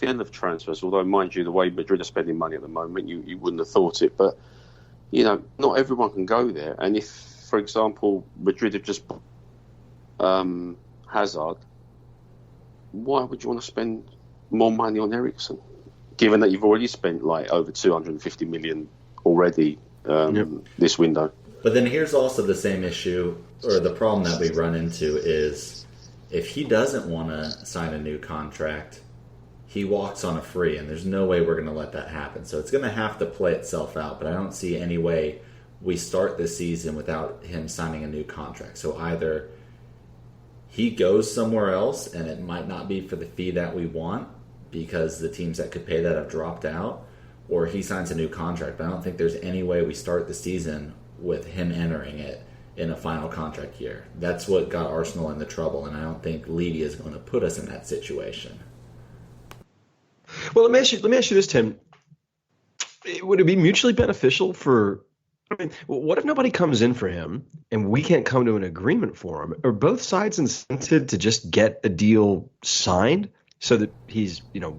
thin of transfers. Although, mind you, the way Madrid are spending money at the moment, you wouldn't have thought it. But not everyone can go there. And if, for example, Madrid have just Hazard, why would you want to spend more money on Eriksen, given that you've already spent like over 250 million already this window? But then here's also the same issue, or the problem that we run into is if he doesn't want to sign a new contract, he walks on a free, and there's no way we're going to let that happen. So it's going to have to play itself out, but I don't see any way we start this season without him signing a new contract. So either he goes somewhere else, and it might not be for the fee that we want because the teams that could pay that have dropped out, or he signs a new contract. But I don't think there's any way we start the season with him entering it in a final contract year. That's what got Arsenal into trouble, and I don't think Levy is going to put us in that situation. Well, let me ask you this, Tim. Would it be mutually beneficial for... what if nobody comes in for him and we can't come to an agreement for him? Are both sides incented to just get a deal signed so that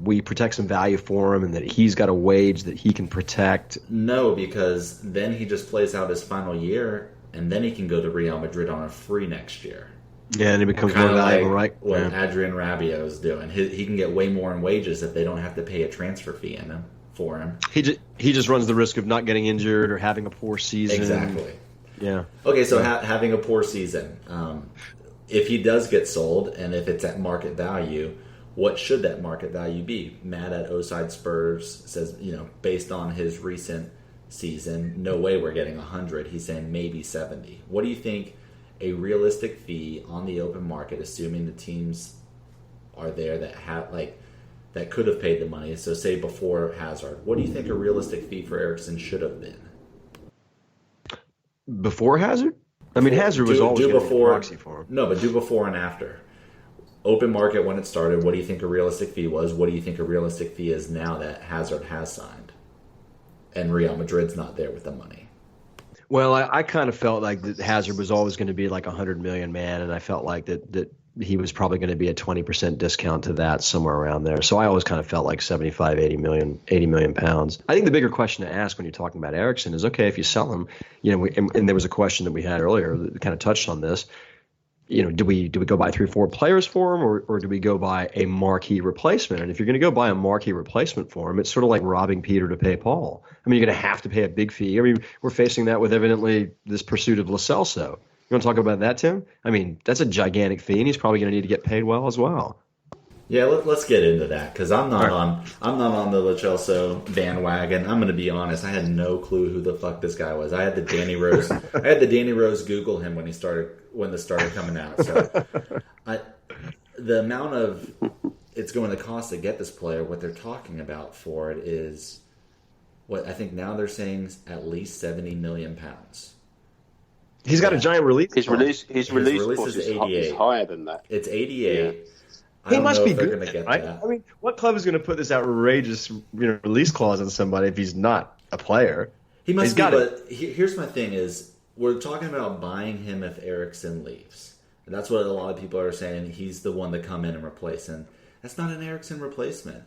we protect some value for him and that he's got a wage that he can protect? No, because then he just plays out his final year and then he can go to Real Madrid on a free next year. Yeah, and it becomes more valuable, right? What Adrian Rabiot is doing. He can get way more in wages if they don't have to pay a transfer fee for him. He just runs the risk of not getting injured or having a poor season. Exactly. Yeah. Okay, so having a poor season. If he does get sold and if it's at market value, what should that market value be? Matt at Oside Spurs says, based on his recent season, no way we're getting 100. He's saying maybe 70. What do you think a realistic fee on the open market, assuming the teams are there that could have paid the money? So say before Hazard, what do you think a realistic fee for Eriksen should have been? Before Hazard? I mean, Hazard was always getting a proxy for him. No, but do before and after. Open market when it started, what do you think a realistic fee was? What do you think a realistic fee is now that Hazard has signed? And Real Madrid's not there with the money. Well, I kind of felt like that Hazard was always going to be like $100 million, man, and I felt like that he was probably going to be a 20% discount to that, somewhere around there. So I always kind of felt like 75, 80 million pounds. I think the bigger question to ask when you're talking about Eriksen is, okay, if you sell him, and there was a question that we had earlier that kind of touched on this. Do we go buy 3 or 4 players for him, or do we go buy a marquee replacement? And if you're going to go buy a marquee replacement for him, it's sort of like robbing Peter to pay Paul. I mean, you're going to have to pay a big fee. I mean, we're facing that with evidently this pursuit of Lo Celso. You want to talk about that, Tim? I mean, that's a gigantic fee, and he's probably going to need to get paid well as well. Yeah, let's get into that because I'm not on the Lo Celso bandwagon. I'm going to be honest. I had no clue who the fuck this guy was. I had the Danny Rose Google him when this started coming out. So the amount of it's going to cost to get this player, what they're talking about for it is what I think now they're saying is at least 70 million pounds. He's got a giant release. His release is 88. Is higher than that. It's 88. Yeah. He must be good, right? I mean, what club is going to put this outrageous release clause on somebody if he's not a player? He must be, but here's my thing is, we're talking about buying him if Eriksen leaves. And that's what a lot of people are saying. He's the one to come in and replace. And that's not an Eriksen replacement.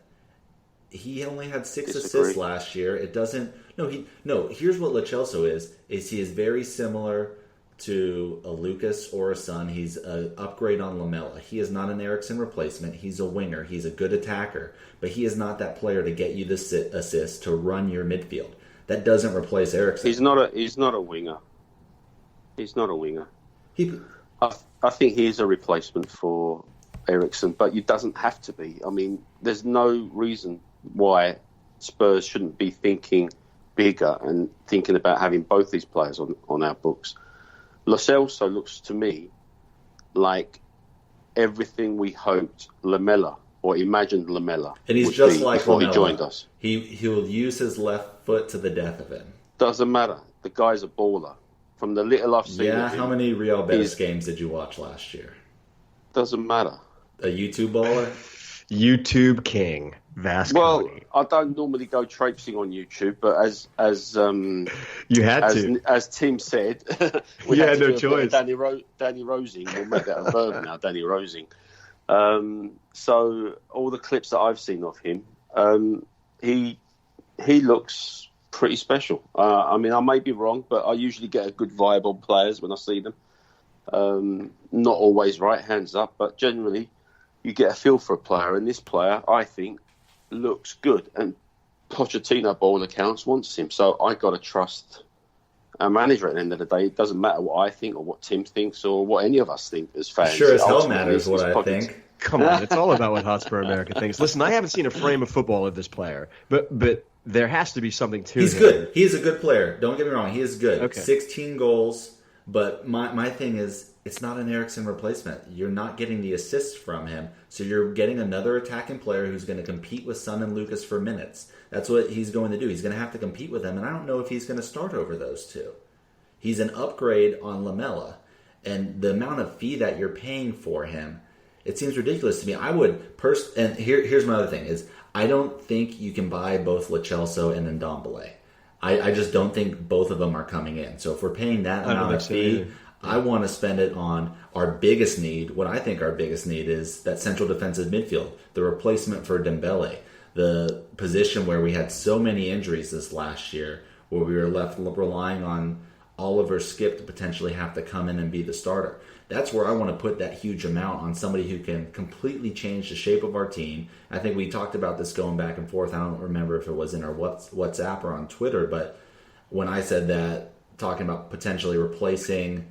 He only had 6 assists last year. It doesn't... No, here's what Lo Celso is he is very similar to a Lucas or a Son. He's an upgrade on Lamela. He is not an Eriksen replacement. He's a winger. He's a good attacker. But he is not that player to get you the assist to run your midfield. That doesn't replace Eriksen. He's not a winger. He's not a winger. I think he is a replacement for Eriksen, but it doesn't have to be. I mean, there's no reason why Spurs shouldn't be thinking bigger and thinking about having both these players on our books. Lo Celso looks to me like everything we hoped Lamela or imagined Lamela. And he's just like before Lamela. He joined us. He'll use his left foot to the death of him. Doesn't matter. The guy's a baller. From the little I've seen. Yeah, how many Real Betis games did you watch last year? Doesn't matter. A YouTube baller? YouTube king. Vasconi. Well, I don't normally go traipsing on YouTube, but as you had to, as Tim said, we had no choice. Danny Rosing, we'll make that a verb now. Danny Rosing. So all the clips that I've seen of him, he looks pretty special. I mean, I may be wrong, but I usually get a good vibe on players when I see them. Not always right, hands up, but generally you get a feel for a player. And this player, I think, looks good. And Pochettino, by all accounts, wants him. So I got to trust our manager at the end of the day. It doesn't matter what I think or what Tim thinks or what any of us think as fans. Sure as hell matters what I think. Come on, it's all about what Hotspur America thinks. Listen, I haven't seen a frame of football of this player, but there has to be something to him. He's good. He is a good player. Don't get me wrong. He is good. Okay. 16 goals. But my thing is, it's not an Eriksen replacement. You're not getting the assists from him. So you're getting another attacking player who's going to compete with Son and Lucas for minutes. That's what he's going to do. He's going to have to compete with them. And I don't know if he's going to start over those two. He's an upgrade on Lamela. And the amount of fee that you're paying for him, it seems ridiculous to me. I would and here's my other thing is I don't think you can buy both Lo Celso and Ndombele. I just don't think both of them are coming in. So if we're paying that amount of fee, I want to spend it on our biggest need. What I think our biggest need is that central defensive midfield, the replacement for Dembele, the position where we had so many injuries this last year, where we were left relying on Oliver Skip to potentially have to come in and be the starter. That's where I want to put that huge amount on somebody who can completely change the shape of our team. I think we talked about this going back and forth. I don't remember if it was in our WhatsApp or on Twitter, but when I said that, talking about potentially replacing,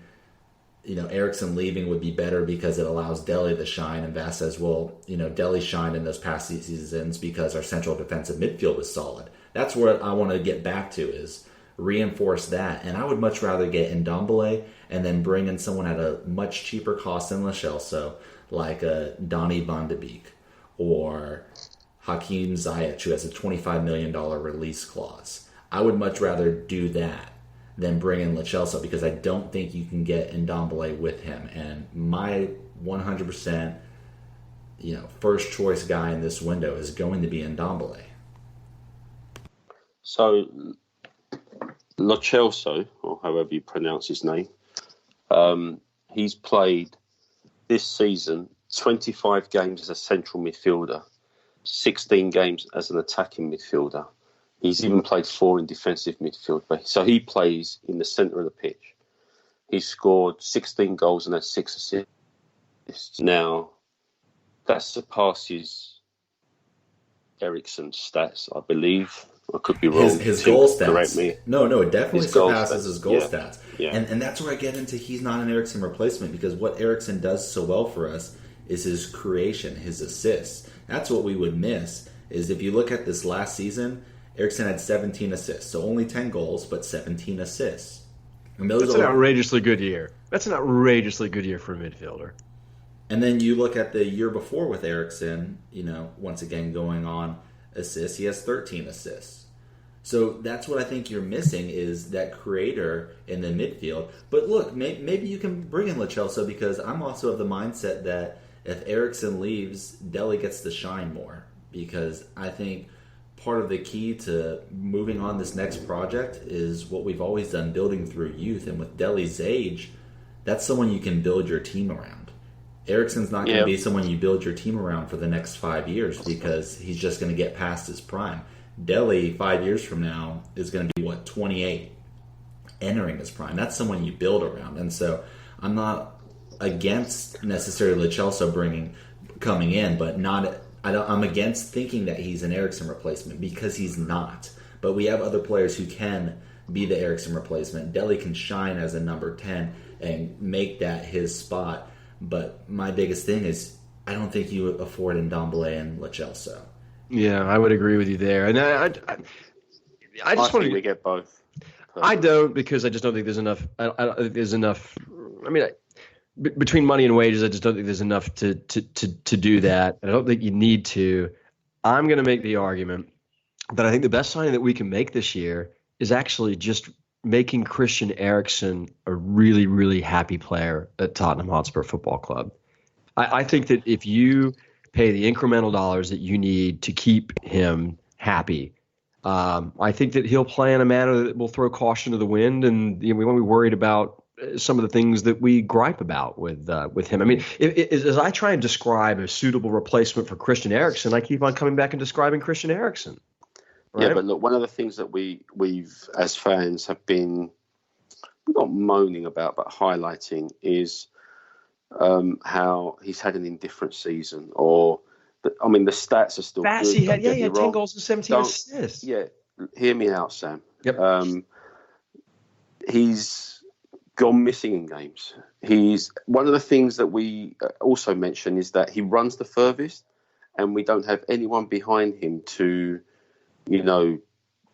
Eriksen leaving would be better because it allows Dele to shine, and Vass says, well, Dele shined in those past seasons because our central defensive midfield was solid. That's what I want to get back to is reinforce that. And I would much rather get Ndombele and then bring in someone at a much cheaper cost than Lo Celso, like a Donny van de Beek or Hakim Ziyech, who has a $25 million release clause. I would much rather do that than bring in Lo Celso because I don't think you can get Ndombele with him. And my 100%, first choice guy in this window is going to be Ndombele. So Lo Celso, or however you pronounce his name, he's played this season 25 games as a central midfielder, 16 games as an attacking midfielder. He's even played 4 in defensive midfield. So he plays in the centre of the pitch. He's scored 16 goals and had 6 assists. Now, that surpasses Eriksen's stats, I believe. I could be wrong. His goal stats. Correct me. No, it definitely surpasses his goal stats. Yeah. And that's where I get into he's not an Eriksen replacement because what Eriksen does so well for us is his creation, his assists. That's what we would miss is if you look at this last season, Eriksen had 17 assists. So only 10 goals, but 17 assists. And that's an outrageously good year. That's an outrageously good year for a midfielder. And then you look at the year before with Eriksen, once again going on assists, he has 13 assists. So that's what I think you're missing is that creator in the midfield. But look, maybe you can bring in Lo Celso because I'm also of the mindset that if Eriksen leaves, Dele gets to shine more because I think part of the key to moving on this next project is what we've always done, building through youth. And with Dele's age, that's someone you can build your team around. Eriksen's not going to be someone you build your team around for the next 5 years because he's just going to get past his prime. Dele, 5 years from now, is going to be, 28, entering his prime. That's someone you build around. And so I'm not against necessarily Lo Celso coming in, but I'm against thinking that he's an Eriksen replacement because he's not. But we have other players who can be the Eriksen replacement. Dele can shine as a number 10 and make that his spot. But my biggest thing is I don't think you afford Ndombele and Lo Celso. Yeah, I would agree with you there. And I just want to get both. I don't because I just don't think there's enough. I don't think there's enough. I mean, between money and wages, I just don't think there's enough to do that. I don't think you need to. I'm going to make the argument that I think the best signing that we can make this year is actually just making Christian Eriksen a really, really happy player at Tottenham Hotspur Football Club. I think that if you pay the incremental dollars that you need to keep him happy, I think that he'll play in a manner that will throw caution to the wind, and we won't be worried about some of the things that we gripe about with him. I mean, as I try and describe a suitable replacement for Christian Eriksen, I keep on coming back and describing Christian Eriksen. Right? Yeah, but look, one of the things that we've as fans have been not moaning about but highlighting is how he's had an indifferent season. Or, the stats are still good. He had 10 goals and 17 assists. Yeah, hear me out, Sam. Yep. He's gone missing in games. He's one of the things that we also mention is that he runs the furthest, and we don't have anyone behind him to,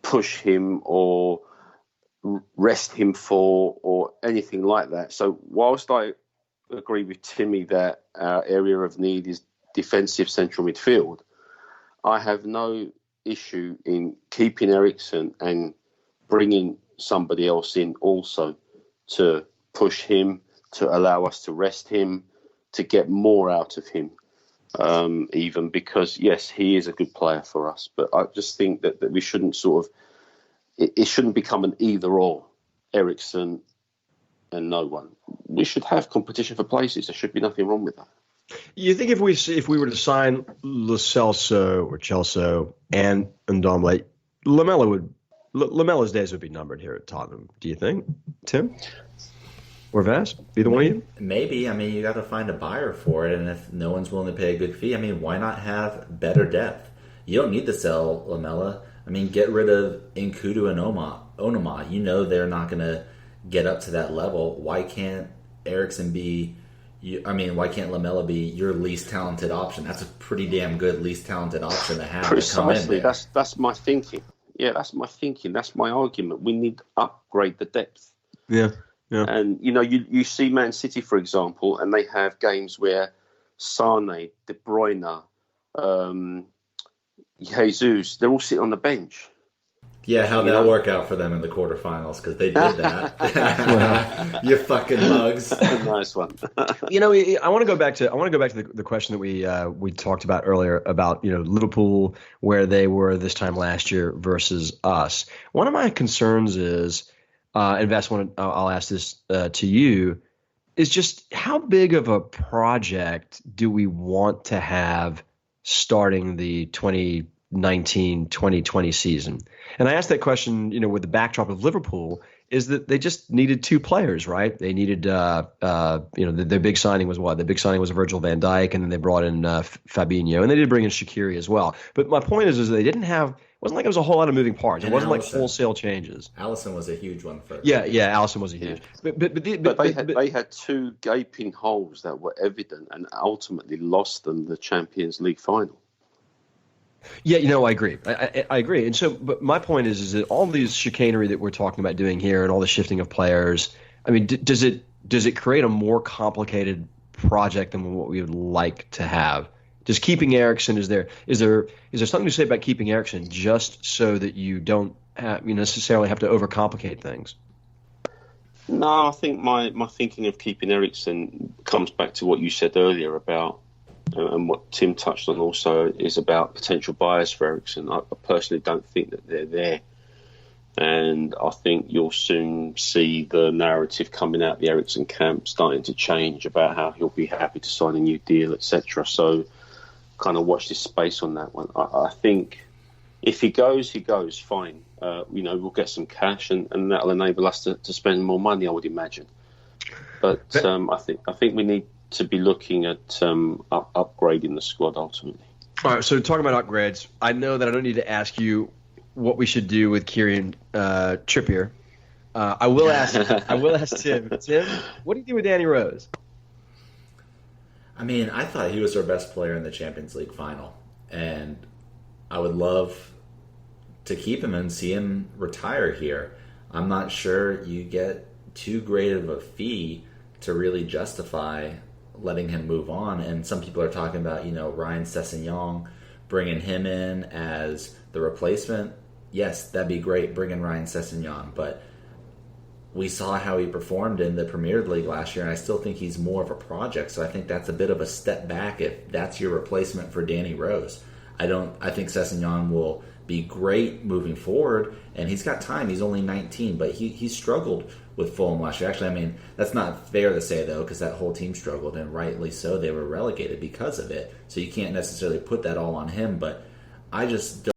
push him or rest him for or anything like that. So whilst I agree with Timmy that our area of need is defensive central midfield, I have no issue in keeping Eriksen and bringing somebody else in also to push him, to allow us to rest him, to get more out of him. Even because, yes, he is a good player for us, but I just think that we shouldn't it shouldn't become an either or, Eriksen and no one. We should have competition for places. There should be nothing wrong with that. You think if we were to sign Lo Celso or Chelsea and Ndombele, Lamella's days would be numbered here at Tottenham? Do you think, Tim? Or Vas? Either one of you? Maybe. You got to find a buyer for it, and if no one's willing to pay a good fee, why not have better depth? You don't need to sell Lamela. Get rid of Nkudu and Onoma. They're not going to get up to that level. Why can't Eriksen be... why can't Lamela be your least talented option? That's a pretty damn good least talented option to have. Precisely. To come in there. That's my thinking. Yeah, that's my thinking. That's my argument. We need to upgrade the depth. Yeah. Yeah. And, you see Man City, for example, and they have games where Sane, De Bruyne, Jesus, they're all sitting on the bench. Yeah, how'd that work out for them in the quarterfinals? Because they did that. You fucking mugs. Nice one. I want to go back to the question that we talked about earlier about Liverpool, where they were this time last year versus us. One of my concerns is, and Vas, I'll ask this to you, is just how big of a project do we want to have starting the 2019-2020 season? And I asked that question, with the backdrop of Liverpool, is that they just needed two players, right? They needed, their big signing was what? The big signing was Virgil van Dijk, and then they brought in Fabinho, and they did bring in Shaqiri as well. But my point is they didn't have, it wasn't like it was a whole lot of moving parts. It wasn't like wholesale changes. Alisson was a huge one for. Yeah, Alisson was a huge. Yeah. But they had two gaping holes that were evident and ultimately lost them the Champions League final. Yeah, I agree. I agree. And so, but my point is that all these chicanery that we're talking about doing here and all the shifting of players, does it create a more complicated project than what we would like to have? Just keeping Eriksen, is there something to say about keeping Eriksen just so that you don't necessarily have to overcomplicate things? No, I think my thinking of keeping Eriksen comes back to what you said earlier about, and what Tim touched on also, is about potential buyers for Eriksen. I personally don't think that they're there. And I think you'll soon see the narrative coming out the Eriksen camp starting to change about how he'll be happy to sign a new deal, etc. So kind of watch this space on that one. I think if he goes, fine. We'll get some cash and that'll enable us to spend more money, I would imagine. But I think we need to be looking at upgrading the squad ultimately. All right, so talking about upgrades, I know that I don't need to ask you what we should do with Kieran Trippier. I will ask Tim. Tim, what do you do with Danny Rose? I thought he was our best player in the Champions League final, and I would love to keep him and see him retire here. I'm not sure you get too great of a fee to really justify letting him move on. And some people are talking about, Ryan Sessegnon, bringing him in as the replacement. Yes, that'd be great, bringing Ryan Sessegnon. But we saw how he performed in the Premier League last year, and I still think he's more of a project. So I think that's a bit of a step back if that's your replacement for Danny Rose. I think Sessegnon will be great moving forward, and he's got time. He's only 19, but he struggled with Fulham last year. Actually, I mean, that's not fair to say, though, because that whole team struggled, and rightly so. They were relegated because of it, so you can't necessarily put that all on him, but I just don't